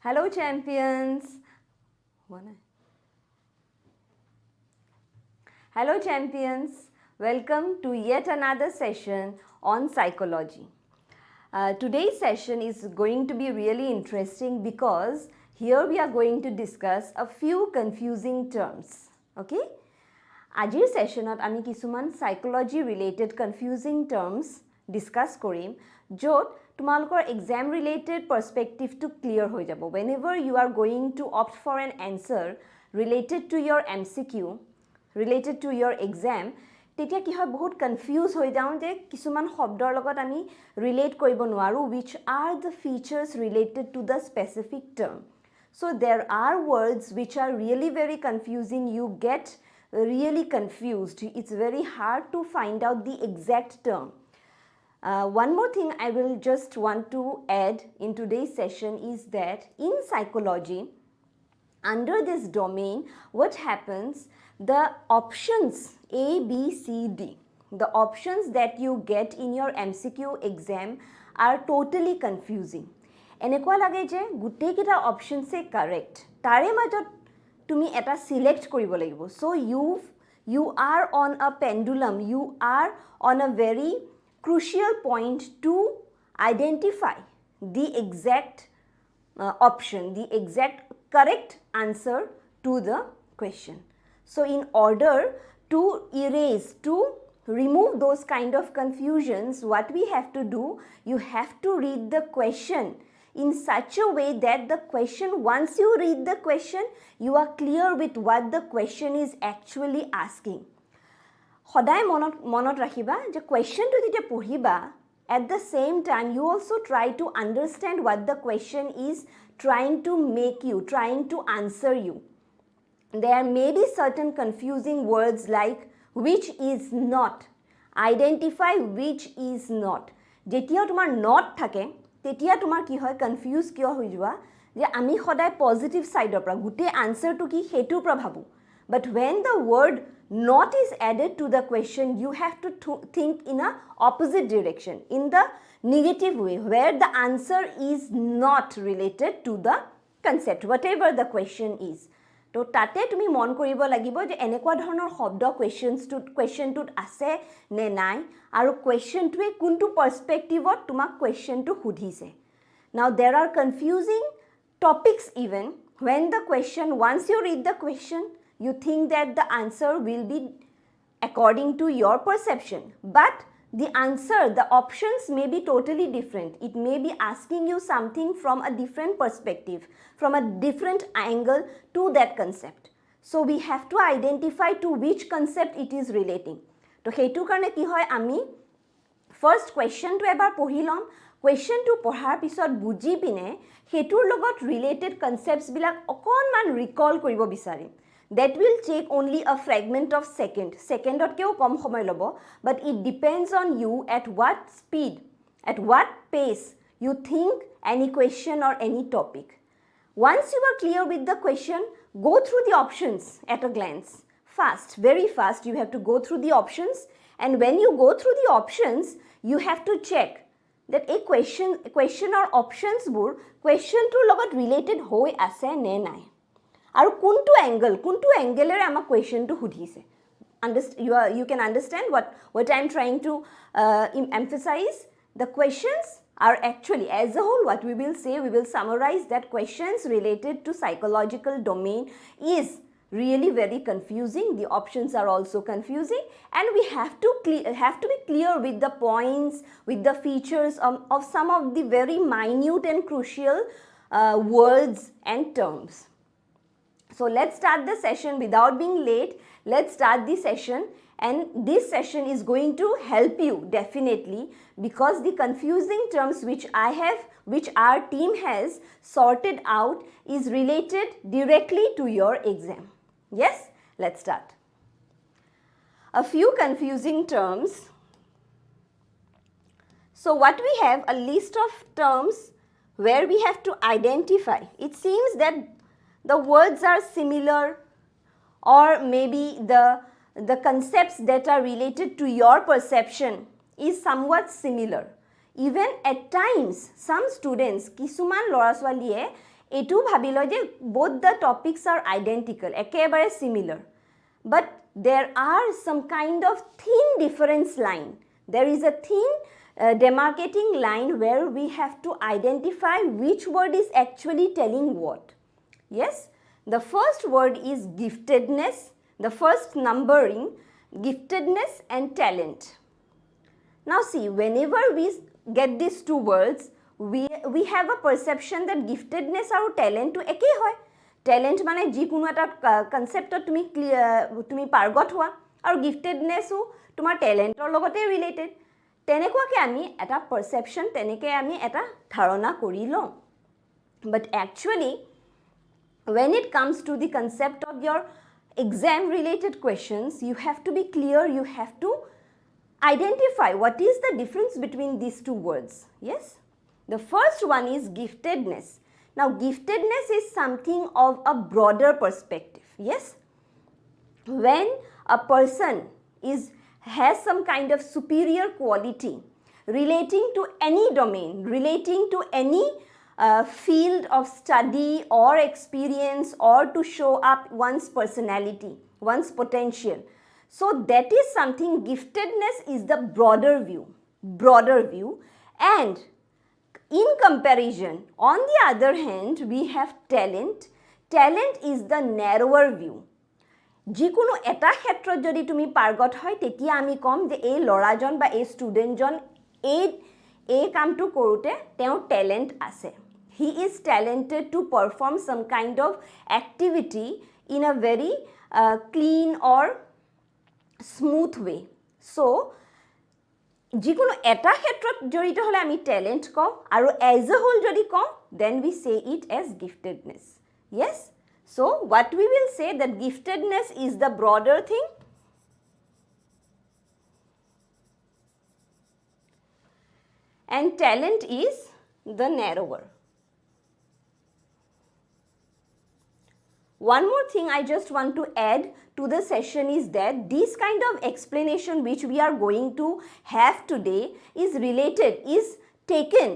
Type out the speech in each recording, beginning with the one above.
Hello champions. Hello champions. Welcome to yet another session on psychology. Today's session is going to be really interesting because here we are going to discuss a few confusing terms. Okay? Ajir sessionot ami kisuman psychology related confusing terms discuss korim jot tumalokor exam related perspective to clear hoi jabo. Whenever you are going to opt for an answer related to your MCQ, related to your exam, তেতিয়া কি হয় বহুত confuse হৈ যাওঁ যে কিছুমান শব্দৰ লগত আমি ৰিলেট কৰিব নোৱাৰো which are the features related to the specific term. So there are words which are really very confusing. You get really confused. It's very hard to find out the exact term. One more thing I will just want to add in today's session is that in psychology, under this domain, what happens, the options A, B, C, D, the options that you get in your MCQ exam are totally confusing. এনেকুৱা লাগে যে গোটেই কেইটা অপশনছে correct তাৰে মাজত তুমি এটা select কৰিব লাগিব so you are on a pendulum, you are on a very crucial point to identify the exact option, the exact correct answer to the question. So in order to erase, to remove those kind of confusions, what we have to do, you have to read the question in such a way that the question, once you read the question, you are clear with what the question is actually asking. সদায় মনত ৰাখিবা যে কোৱেশ্চনটো যেতিয়া পঢ়িবা at the same time you also try to understand what the question is trying to make you, trying to answer you. There may be certain confusing words like which is not. Identify which is not. যেতিয়া তোমাৰ not থাকে তেতিয়া তোমাৰ কি হয় confuse কিয় হৈ যোৱা যে আমি সদায় পজিটিভ সাইডৰ পৰা গোটেই আনসাৰটো কি হেতুৰ পৰা ভাবো but when the word not is added to the question you have to think in a opposite direction, in the negative way where the answer is not related to the concept whatever the question is. তো তাতে তুমি মন কৰিব লাগিব যে এনেকুৱা ধৰণৰ শব্দ কোৱেশ্চনটোত আছে নে নাই আৰু কোৱেশ্চনটোৱে কোনটো পাৰ্সপেক্টিভত তোমাক কোৱেশ্চনটো সুধিছে. Now there are confusing topics even when the question, once you read the question, you think that the answer will be according to your perception, but the answer, the options may be totally different. It may be asking you something from a different perspective, from a different angle to that concept. So we have to identify to which concept it is relating. To heitu karone ki hoy ami first question to ebar pohi lom, question to pohar pisot buji pine hetur logot related concepts bilak okonman recall koribo bisarim. That will take only a fragment of secondot keo kom somoy lobo, but it depends on you at what speed, at what pace you think any question or any topic. Once you are clear with the question, go through the options at a glance. Fast, very fast, you have to go through the options, and when you go through the options, you have to check that a question or options bur question to logot related hoi ase ne nai. আৰু কোনটো এংগেলেৰে আমাৰ কোৱেশ্চনটো সুধিছে. You can understand what I'm trying to emphasize. The questions are actually, as a whole, what we will say, we will summarize that questions related to psychological domain is really very confusing. The options are also confusing, and we have to be clear with the points, with the features of some of the very minute and crucial words and terms. So let's start the session without being late. Let's start the session, and this session is going to help you definitely because the confusing terms which our team has sorted out is related directly to your exam. Yes, let's start. A few confusing terms. So what we have, a list of terms where we have to identify. It seems that the words are similar, or maybe the concepts that are related to your perception is somewhat similar. Even at times, some students, kisuman lora swaliye এইটো ভাবি লয় যে both the topics are identical, একেবাৰে similar. But there are some kind of thin difference line. There is a thin demarcating line where we have to identify which word is actually telling what. Yes, the first word is giftedness, the first numbering, giftedness and talent. Now see, whenever we get these two words, we have a perception that giftedness and talent to ekei hoy. Talent mane jikono eta concept tumi pargot howa, aru giftedness o tumar talent or logote related. Tenekuake ami eta perception, teneke ami eta dharona kori lo. But actually, when it comes to the concept of your exam related questions, you have to be clear, you have to identify what is the difference between these two words. Yes, the first one is giftedness. Now giftedness is something of a broader perspective. Yes, when a person has some kind of superior quality relating to any domain, relating to any field of study or experience, or to show up one's personality, one's potential. So that is something. Giftedness is the broader view, and in comparison, on the other hand, we have talent. Talent is the narrower view. যিকোনো এটা ক্ষেত্ৰত যদি তুমি পাৰ্গত হয়, তেতিয়া আমি কম যে এই লৰাজন বা এই ষ্টুডেণ্টজন এই কামটো কৰোঁতে তেওঁ টেলেণ্ট আছে. He is talented to perform some kind of activity in a very clean or smooth way. So যিকোনো এটা ক্ষেত্ৰত জড়িত হলে আমি টেলেণ্ট কওঁ, আৰু এজ এ হোল যদি কওঁ, then we say it as giftedness. Yes, so what we will say that giftedness is the broader thing, and talent is the narrower. One more thing I just want to add to the session is that this kind of explanation which we are going to have today is taken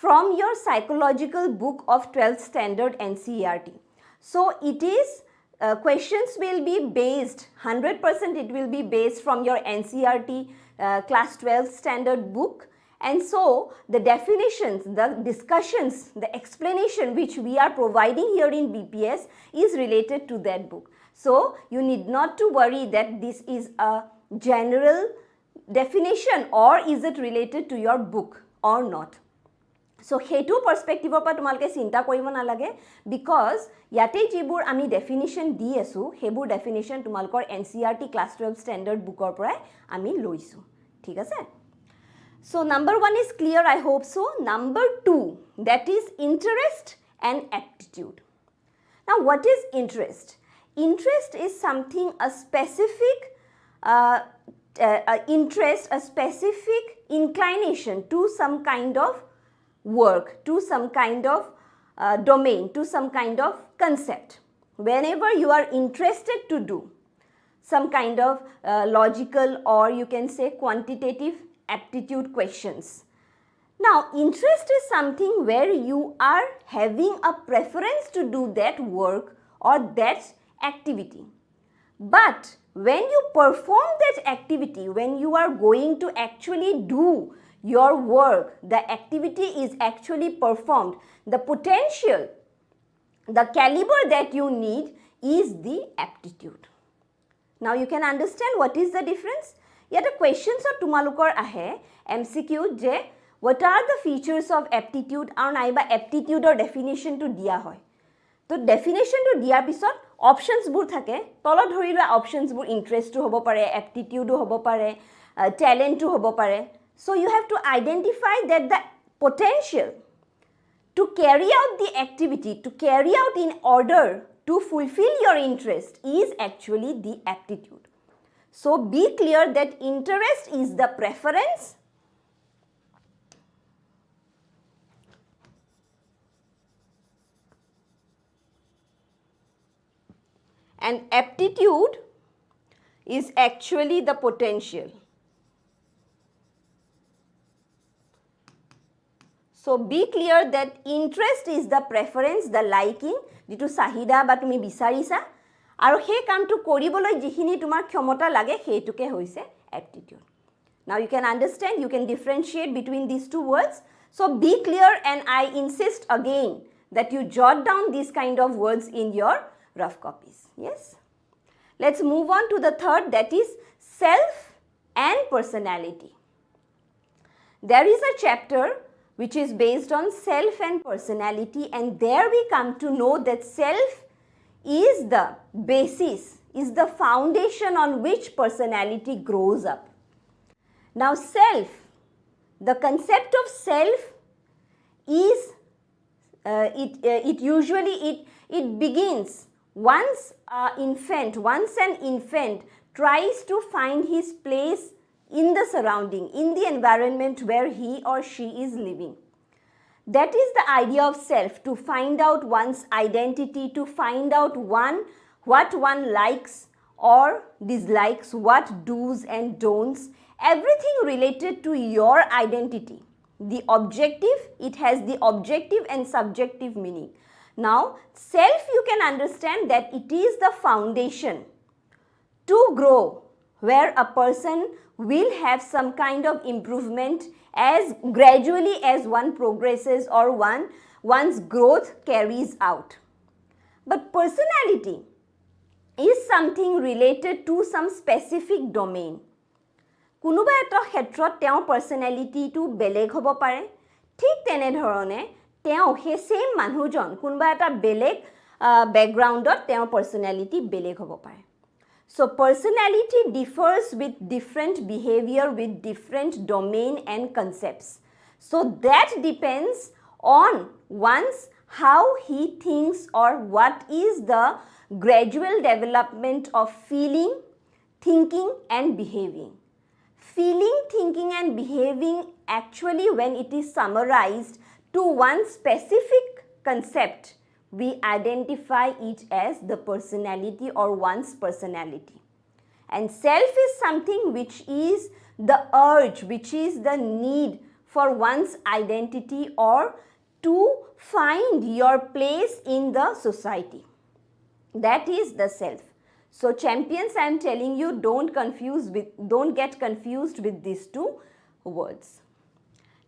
from your psychological book of 12th standard NCERT. So it is questions will be based 100%, it will be based from your NCERT class 12th standard book. And so the definitions, the discussions, the explanation which we are providing here in BPS is related to that book. So you need not to worry that this is a general definition or is it related to your book or not. So hetu perspective pa tumalke chinta koribo nalage, because yate jibur ami definition di asu hebur definition tumalkor NCERT class 12 standard bookor porai ami loisu. Thik ase? So number 1 is clear, I hope so. Number 2, that is interest and aptitude. Now what is interest? Interest is something, a specific interest, a specific inclination to some kind of work, to some kind of domain, to some kind of concept. Whenever you are interested to do some kind of logical, or you can say quantitative aptitude questions. Now interest is something where you are having a preference to do that work or that activity. But when you perform that activity, when you are going to actually do your work, the activity is actually performed, the potential, the caliber that you need is the aptitude. Now you can understand what is the difference. Yet a questions of tumalukor ahe MCQ je what are the features of aptitude aru naiba aptitude or definition to dia hoy. To definition to dia pisot options bur thake, tolot dhorila options bur interest to hobo pare, aptitude to hobo pare, talent to hobo pare. So you have to identify that the potential to carry out the activity, to carry out in order to fulfill your interest is actually the aptitude. So be clear that interest is the preference, and aptitude is actually the potential. So be clear that interest is the preference, the liking, jitu sahida ba tumi bisarisa. Aru he kamtu koriboloi jikhini tumar khyomota lage heituke hoise aptitude. Now you can understand, you can differentiate between these two words. So be clear, and I insist again that you jot down these kind of words in your rough copies. Yes. Let's move on to the third, that is self and personality. There is a chapter which is based on self and personality, and there we come to know that self is the basis, is the foundation on which personality grows up. Now self, the concept of self is, it begins once an infant tries to find his place in the surrounding, in the environment where he or she is living. That is the idea of self, to find out one's identity, to find out what one likes or dislikes, what do's and don'ts, everything related to your identity. The objective, it has the objective and subjective meaning. Now, self, you can understand that it is the foundation to grow, where a person will have some kind of improvement as gradually as one progresses or one's growth carries out. But personality is something related to some specific domain. কোনোবা এটা ক্ষেত্ৰত তেওঁ পাৰ্সোনালিটিটো বেলেগ হ'ব পাৰে, ঠিক তেনে ধৰণে তেওঁ হে সেম মানুহজন কোনোবা এটা বেলেগ ব্যাকগ্ৰাউণ্ডত তেওঁৰ পাৰ্সোনালিটি বেলেগ হ'ব পাৰে. So personality differs with different behavior, with different domain and concepts. So that depends on one's how he thinks or what is the gradual development of feeling, thinking and behaving. Feeling, thinking and behaving, actually when it is summarized to one specific concept, we identify it as the personality or one's personality. And self is something which is the urge, which is the need for one's identity or to find your place in the society. That is the self. So champions, I am telling you, don't get confused with these two words.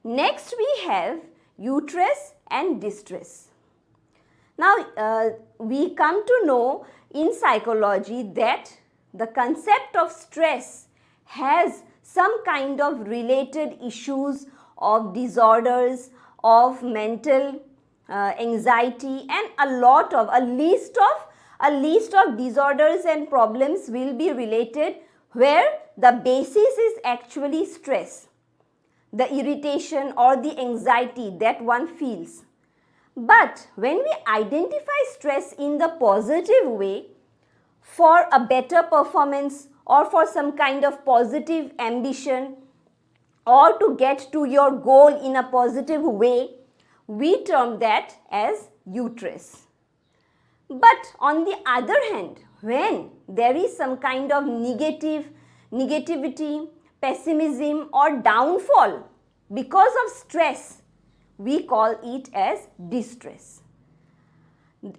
Next we have eustress and distress. Now we come to know in psychology that the concept of stress has some kind of related issues of disorders, of mental anxiety, and a list of disorders and problems will be related where the basis is actually stress, the irritation or the anxiety that one feels. But when we identify stress in the positive way, for a better performance or for some kind of positive ambition or to get to your goal in a positive way, we term that as eustress. But on the other hand, when there is some kind of negativity, pessimism or downfall because of stress, we call it as distress.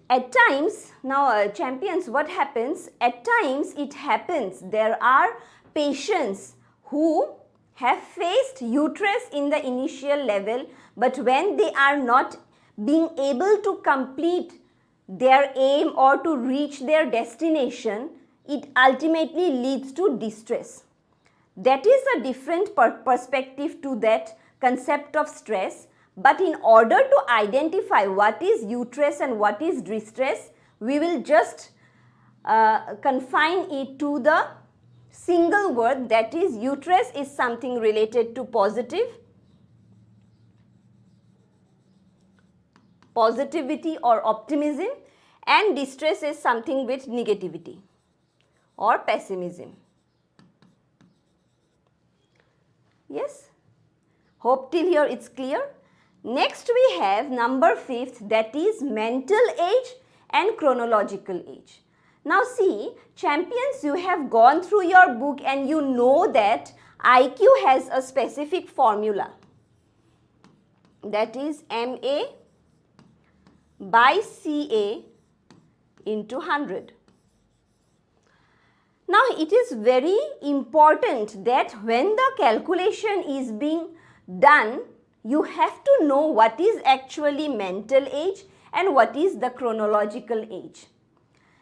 At times, now champions, what happens? At times it happens, there are patients who have faced eustress in the initial level, but when they are not being able to complete their aim or to reach their destination, it ultimately leads to distress. That is a different perspective to that concept of stress. But in order to identify what is eustress and what is distress, we will just confine it to the single word, that is eustress is something related to positivity or optimism, and distress is something with negativity or pessimism. Yes? Hope till here it's clear. Next we have number 5th, that is mental age and chronological age. Now see, champions, you have gone through your book and you know that IQ has a specific formula. that is MA by CA into 100. Now it is very important that when the calculation is being done, you have to know what is actually mental age and what is the chronological age.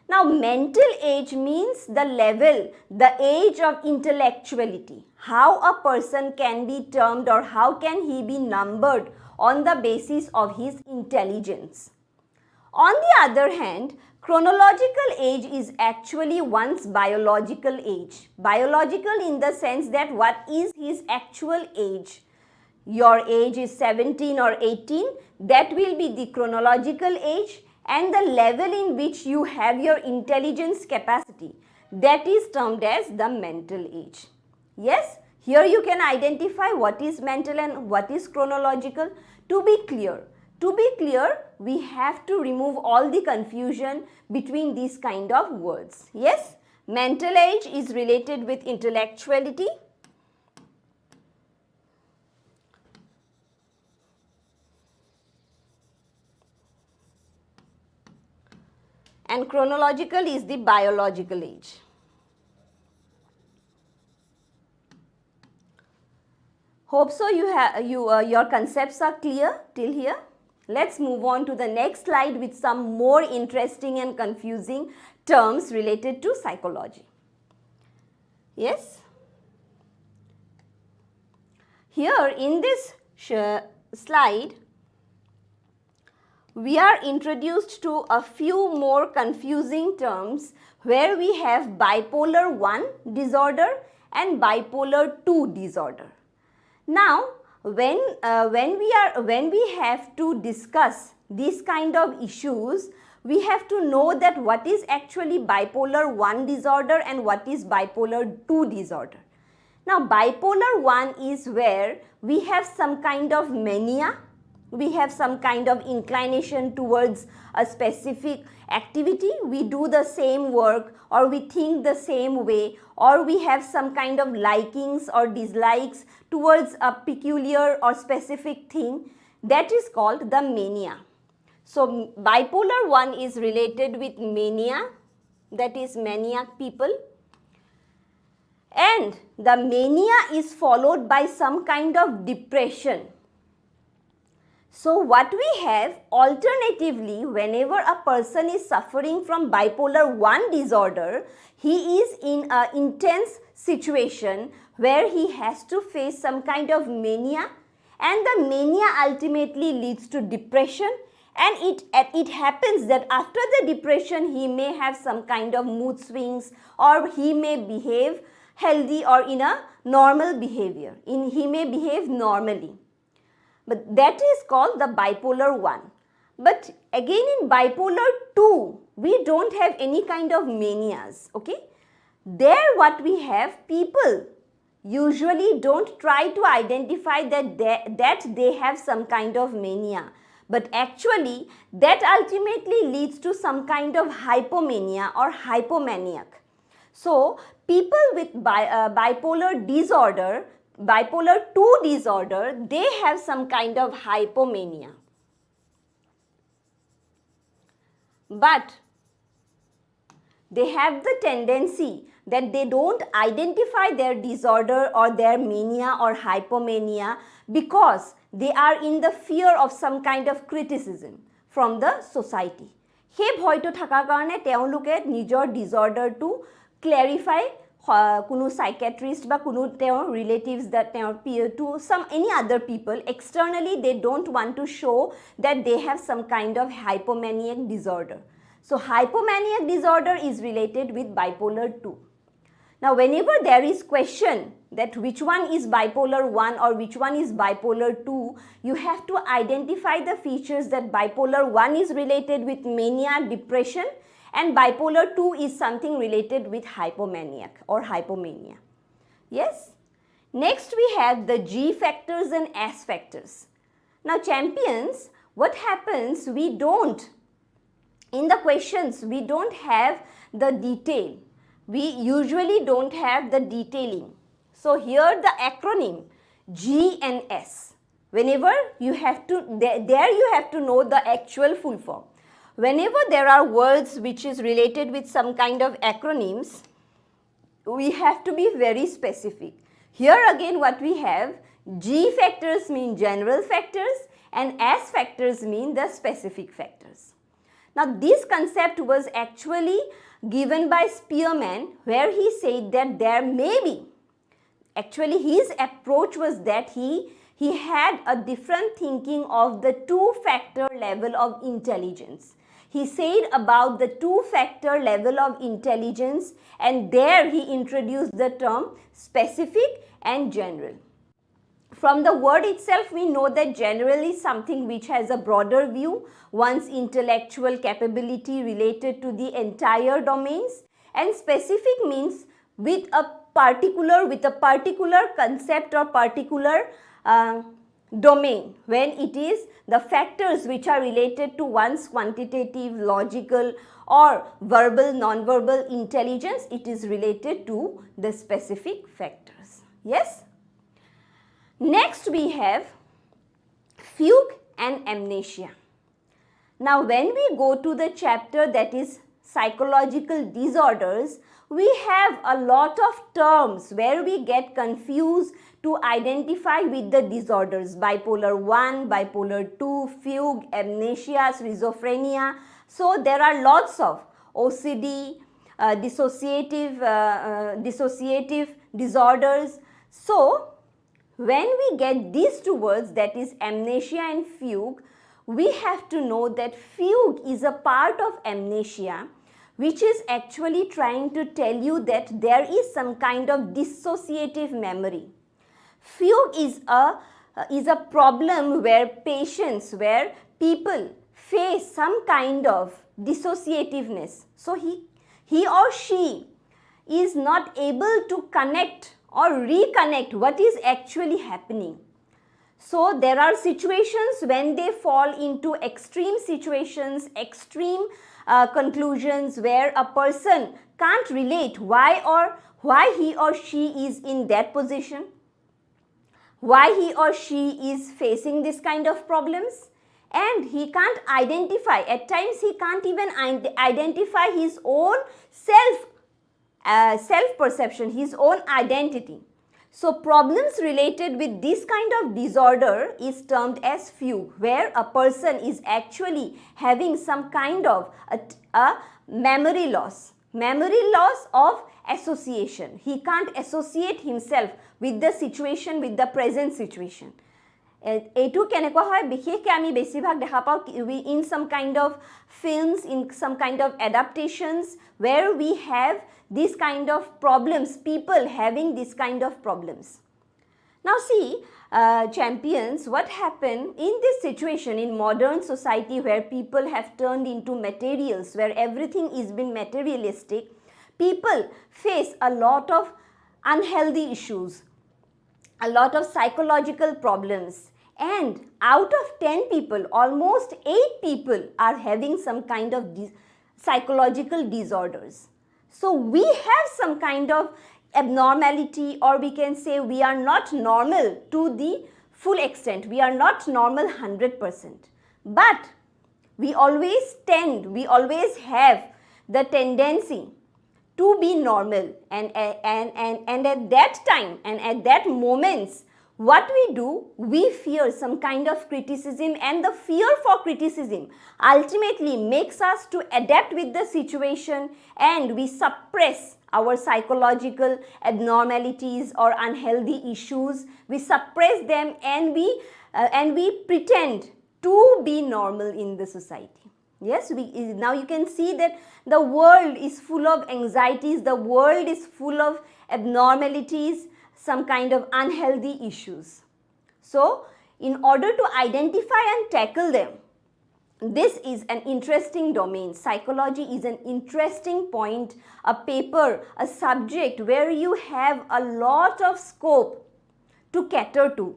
Now mental age means the level, the age of intellectuality, how a person can be termed or how can he be numbered on the basis of his intelligence. On the other hand, chronological age is actually one's biological age. Biological in the sense that what is his actual age. Your age is 17 or 18, that will be the chronological age, and the level in which you have your intelligence capacity, that is termed as the mental age. Yes, here you can identify what is mental and what is chronological. To be clear, we have to remove all the confusion between these kind of words. Yes, mental age is related with intellectuality. And chronological is the biological age. Hope so your concepts are clear till here. Let's move on to the next slide with some more interesting and confusing terms related to psychology. Yes. Here in this slide, we are introduced to a few more confusing terms where we have bipolar 1 disorder and bipolar 2 disorder. Now, when we have to discuss these kind of issues, we have to know that what is actually bipolar 1 disorder and what is bipolar 2 disorder. Now, bipolar 1 is where we have some kind of mania, we have some kind of inclination towards a specific activity, we do the same work or we think the same way, or we have some kind of likings or dislikes towards a peculiar or specific thing, that is called the mania. So bipolar 1 is related with mania, that is maniac people, and the mania is followed by some kind of depression. So what we have alternatively, whenever a person is suffering from bipolar 1 disorder, he is in an intense situation where he has to face some kind of mania, and the mania ultimately leads to depression, and it happens that after the depression he may have some kind of mood swings, or he may behave healthy or in a normal behavior, he may behave normally. But that is called the bipolar 1. But again in bipolar 2, we don't have any kind of manias, okay? There what we have, people usually don't try to identify that they have some kind of mania. But actually that ultimately leads to some kind of hypomania or hypomaniac. So people with bipolar disorder, bipolar 2 disorder, they have some kind of hypomania. But they have the tendency that they don't identify their disorder or their mania or hypomania because they are in the fear of some kind of criticism from the society. He bhoyto thakar karone teoluke nijor disorder to clarify কোনো psychiatrist বা কোনো their relatives that their peer to some any other people externally, they don't want to show that they have some kind of hypomaniac disorder. So hypomaniac disorder is related with bipolar 2. Now whenever there is question that which one is bipolar 1 or which one is bipolar 2, you have to identify the features that bipolar 1 is related with mania, depression, and bipolar 2 is something related with hypomaniac or hypomania. Yes. Next we have the G factors and S factors. Now champions, what happens, we don't, in the questions, we don't have the detail. We usually don't have the detailing. So here the acronym G and S. whenever you have to, there you have to know the actual full form. Whenever there are words which is related with some kind of acronyms, we have to be very specific. Here again what we have, G factors mean general factors and S factors mean the specific factors. Now this concept was actually given by Spearman, where he said that there may be, actually his approach was that he had a different thinking of the two-factor level of intelligence. He said about the two-factor level of intelligence, and there he introduced the term specific and general. From the word itself, we know that general is something which has a broader view, one's intellectual capability related to the entire domains, and specific means with a particular concept or particular domain, when it is the factors which are related to one's quantitative, logical or verbal, non-verbal intelligence, it is related to the specific factors. Yes? Next we have fugue and amnesia. Now when we go to the chapter that is psychological disorders, we have a lot of terms where we get confused to identify with the disorders: bipolar 1, bipolar 2, fugue, amnesia, schizophrenia. So there are lots of OCD, dissociative disorders. So when we get these two words, that is amnesia and fugue, we have to know that fugue is a part of amnesia, which is actually trying to tell you that there is some kind of dissociative memory. Fugue is a problem where people face some kind of dissociativeness. So he or she is not able to connect or reconnect what is actually happening. So there are situations when they fall into extreme situations, extreme conclusions, where a person can't relate why he or she is in that position, why he or she is facing this kind of problems, and he can't identify, at times he can't even identify his own self-perception, his own identity. So problems related with this kind of disorder is termed as fugue, where a person is actually having some kind of a memory loss of association. He can't associate himself with the situation, with the present situation. এইটো কেনেকুৱা হয় বিশেষকৈ আমি বেছিভাগ দেখা পাওঁ in some kind of films, in some kind of adaptations where we have this kind of problems, people having this kind of problems. Now see, champions, what happened in this situation in modern society where people have turned into materials, where everything is been materialistic, people face a lot of unhealthy issues, a lot of psychological problems, and out of 10 people, almost 8 people are having some kind of psychological disorders. So we have some kind of abnormality, or we can say we are not normal to the full extent. We are not normal 100%. But we always have the tendency to be normal, and at that time and at that moments, what we do, we fear some kind of criticism, and the fear for criticism ultimately makes us to adapt with the situation, and we suppress our psychological abnormalities or unhealthy issues. We suppress them, and we pretend to be normal in the society. Yes, now you can see that the world is full of anxieties, the world is full of abnormalities, some kind of unhealthy issues. So in order to identify and tackle them, this is an interesting domain. Psychology is an interesting point, a paper, a subject where you have a lot of scope to cater to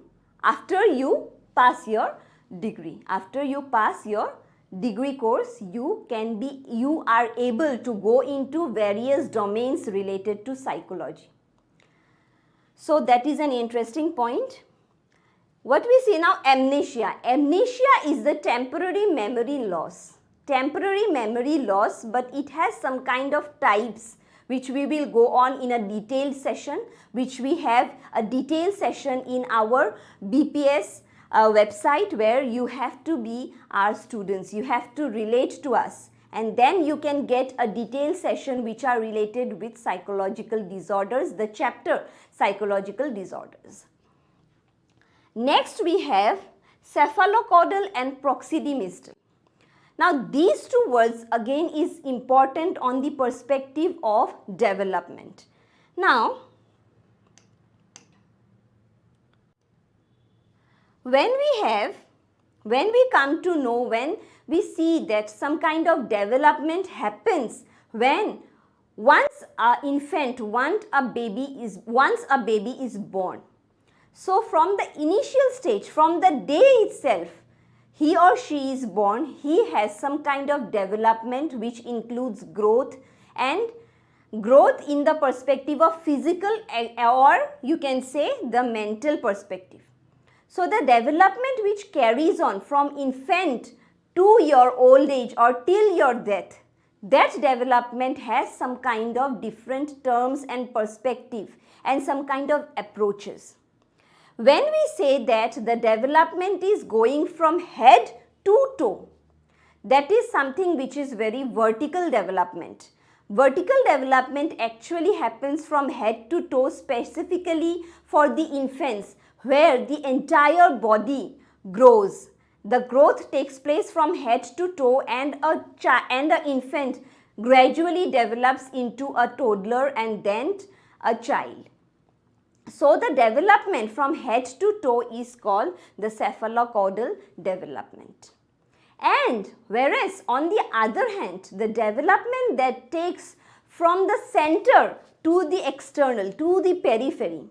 after you pass your degree. After you pass your degree course, you are able to go into various domains related to psychology. So that is an interesting point. What we see now, amnesia. Amnesia is the temporary memory loss. Temporary memory loss, but it has some kind of types which we will go on in a detailed session, which we have a detailed session in our BPS website, where you have to be our students. You have to relate to us, and then you can get a detailed session which are related with psychological disorders, the chapter psychological disorders. Next we have cephalocaudal and proxidimistal. Now these two words again is important on the perspective of development. Now when we come to know, when we see that some kind of development happens when once a infant, once a baby is born. So from the initial stage, from the day itself, he or she is born, he has some kind of development which includes growth, and growth in the perspective of physical, or you can say the mental perspective. So the development which carries on from infant to your old age or till your death, that development has some kind of different terms and perspective and some kind of approaches. When we say that the development is going from head to toe, that is something which is very vertical development. Vertical development actually happens from head to toe, specifically for the infants, where the entire body grows. The growth takes place from head to toe, and the infant gradually develops into a toddler and then a child. So the development from head to toe is called the cephalocaudal development. And whereas on the other hand, the development that takes from the center to the external, to the periphery,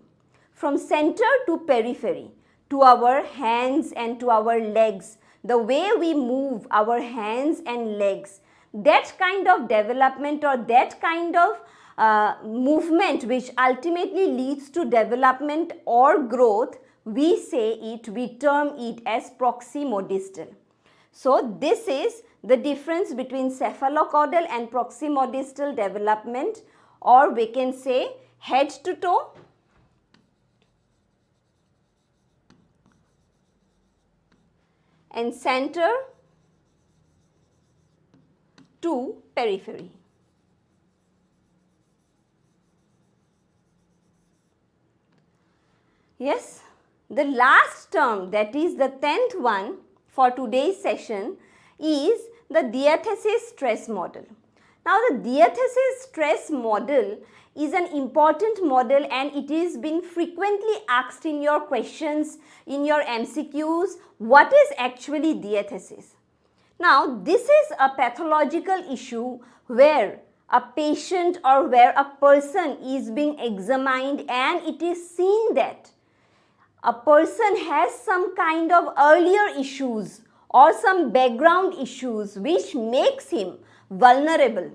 from center to periphery, to our hands and to our legs, the way we move our hands and legs, that kind of development or that kind of movement which ultimately leads to development or growth, we term it as proximodistal. So this is the difference between cephalocaudal and proximodistal development, or we can say head to toe and center to periphery. Yes, the last term, that is the 10th one for today's session, is the diathesis stress model. Now the diathesis stress model is an important model, and it is been frequently asked in your questions, in your MCQs, what is actually diathesis? Now this is a pathological issue where a patient or where a person is being examined, and it is seen that a person has some kind of earlier issues or some background issues which makes him vulnerable.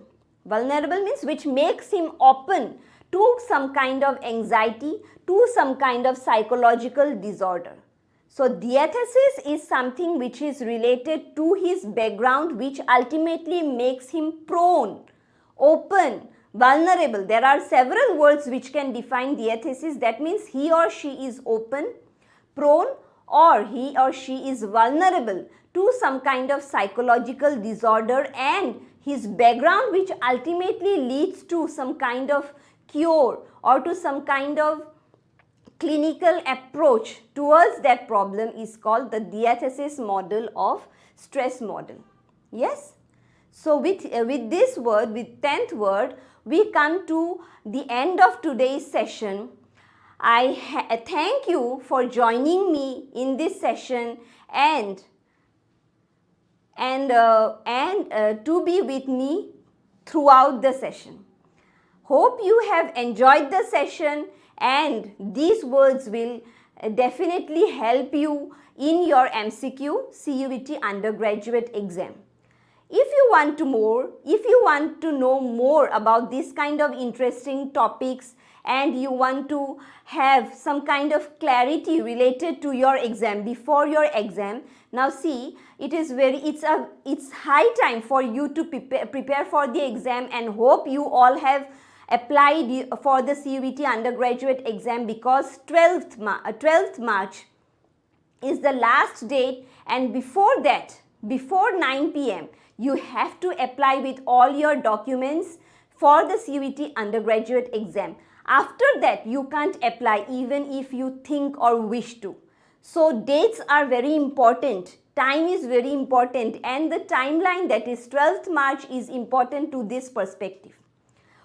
Vulnerable means which makes him open to some kind of anxiety, to some kind of psychological disorder. So diathesis is something which is related to his background, which ultimately makes him prone, open, vulnerable. There are several words which can define diathesis. That means he or she is open, prone, or he or she is vulnerable to some kind of psychological disorder, and his background which ultimately leads to some kind of cure or to some kind of clinical approach towards that problem is called the diathesis model of stress model. Yes? So with this word, with 10th word, we come to the end of today's session. I thank you for joining me in this session and to be with me throughout the session. Hope you have enjoyed the session, and these words will definitely help you in your MCQ CUET undergraduate exam. If you want to know more about this kind of interesting topics and you want to have some kind of clarity related to your exam, before your exam. Now see, it's high time for you to prepare for the exam, and hope you all have applied for the CUET undergraduate exam, because 12th March is the last date, and before that, before 9 p.m. you have to apply with all your documents for the CUET undergraduate exam. After that, you can't apply even if you think or wish to. So dates are very important, time is very important, and the timeline, that is 12th March, is important to this perspective.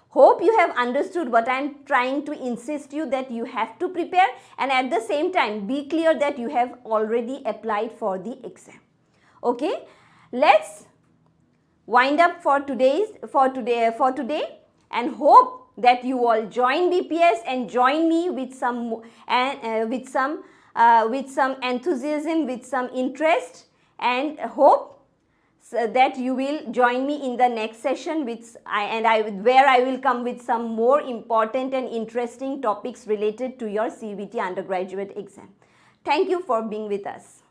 Hope you have understood what I am trying to insist you, that you have to prepare, and at the same time be clear that you have already applied for the exam. Okay, let's wind up for today, and hope that you all join BPS and join me with some enthusiasm, with some interest, and hope that you will join me in the next session where I will come with some more important and interesting topics related to your CUET undergraduate exam. Thank you for being with us.